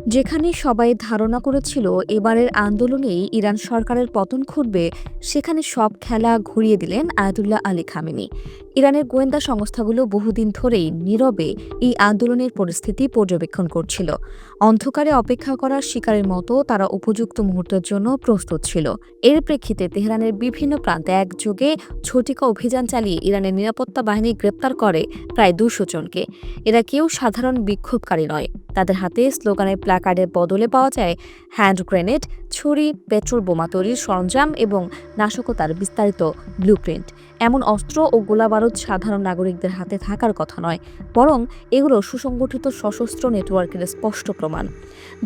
যেখানে সবাই ধারণা করেছিল এবারের আন্দোলনেই ইরান সরকারের পতন ঘটবে, সেখানে সব খেলা ঘুরিয়ে দিলেন আয়াতুল্লাহ আলী খামেনি। ইরানের গোয়েন্দা সংস্থাগুলো বহুদিন ধরেই নীরবে এই আন্দোলনের পরিস্থিতি পর্যবেক্ষণ করছিল। অন্ধকারে অপেক্ষা করার শিকারের মতো তারা উপযুক্ত মুহূর্তের জন্য প্রস্তুত ছিল। এর প্রেক্ষিতে তেহরানের বিভিন্ন প্রান্তে একযোগে ঝটিকা অভিযান চালিয়ে ইরানের নিরাপত্তা বাহিনী গ্রেপ্তার করে প্রায় ২০০ জনকে। এরা কেউ সাধারণ বিক্ষোভকারী নয়। তাদের হাতে স্লোগানের প্ল্যাকার্ডের বদলে পাওয়া যায় হ্যান্ড গ্রেনেড, ছুরি, পেট্রোল বোমা তৈরির সরঞ্জাম এবং নাশকতার বিস্তারিত ব্লুপ্রিন্ট। এমন অস্ত্র ও গোলাবারুদ সাধারণ নাগরিকদের হাতে থাকার কথা নয়, বরং এগুলো সুসংগঠিত সশস্ত্র নেটওয়ার্কের স্পষ্ট প্রমাণ।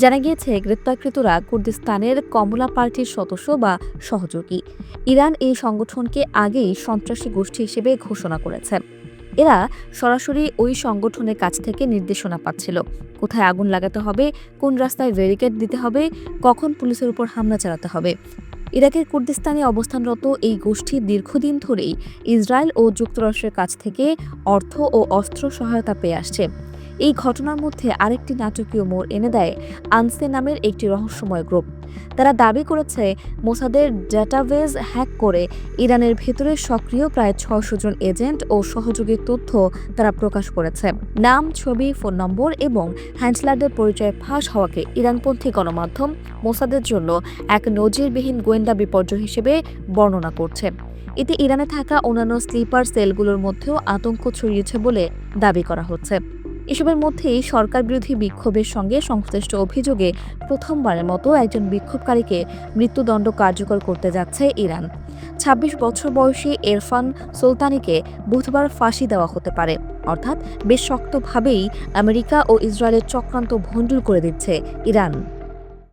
জানা গিয়েছে, গ্রেপ্তারকৃতরা কুর্দিস্তানের কমলা পার্টির সদস্য বা সহযোগী। ইরান এই সংগঠনকে আগেই সন্ত্রাসী গোষ্ঠী হিসেবে ঘোষণা করেছে। এরা সরাসরি ওই সংগঠনের কাছ থেকে নির্দেশনা পাচ্ছিল, কোথায় আগুন লাগাতে হবে, কোন রাস্তায় ব্যারিকেড দিতে হবে, কখন পুলিশের উপর হামলা চালাতে হবে। ইরাকের কুর্দিস্তানে অবস্থানরত এই গোষ্ঠী দীর্ঘদিন ধরেই ইসরায়েল ও যুক্তরাষ্ট্রের কাছ থেকে অর্থ ও অস্ত্র সহায়তা পেয়ে আসছে। এই ঘটনার মধ্যে আরেকটি নাটকীয় মোড় এনে দেয় আনসে নামের একটি রহস্যময় গ্রুপ। তারা দাবি করেছে, মোসাদের ডেটাবেজ হ্যাক করে ইরানের ভেতরে সক্রিয় প্রায় ৬০০ জন এজেন্ট ও সহযোগীর তথ্য তারা প্রকাশ করেছে। নাম, ছবি, ফোন নম্বর এবং হ্যান্ডলারদের পরিচয় ফাঁস হওয়াকে ইরানপন্থী গণমাধ্যম মোসাদের জন্য এক নজিরবিহীন গোয়েন্দা বিপর্যয় হিসেবে বর্ণনা করছে। এতে ইরানে থাকা অন্যান্য স্লিপার সেলগুলোর মধ্যেও আতঙ্ক ছড়িয়েছে বলে দাবি করা হচ্ছে। এসবের মধ্যেই সরকার বিরোধী বিক্ষোভের সঙ্গে সংশ্লিষ্ট অভিযোগে প্রথমবারের মতো একজন বিক্ষোভকারীকে মৃত্যুদণ্ড কার্যকর করতে যাচ্ছে ইরান। ২৬ বছর বয়সী এরফান সুলতানিকে বুধবার ফাঁসি দেওয়া হতে পারে। অর্থাৎ বেশ শক্তভাবেই আমেরিকা ও ইসরায়েলের চক্রান্ত ভণ্ডুল করে দিচ্ছে ইরান।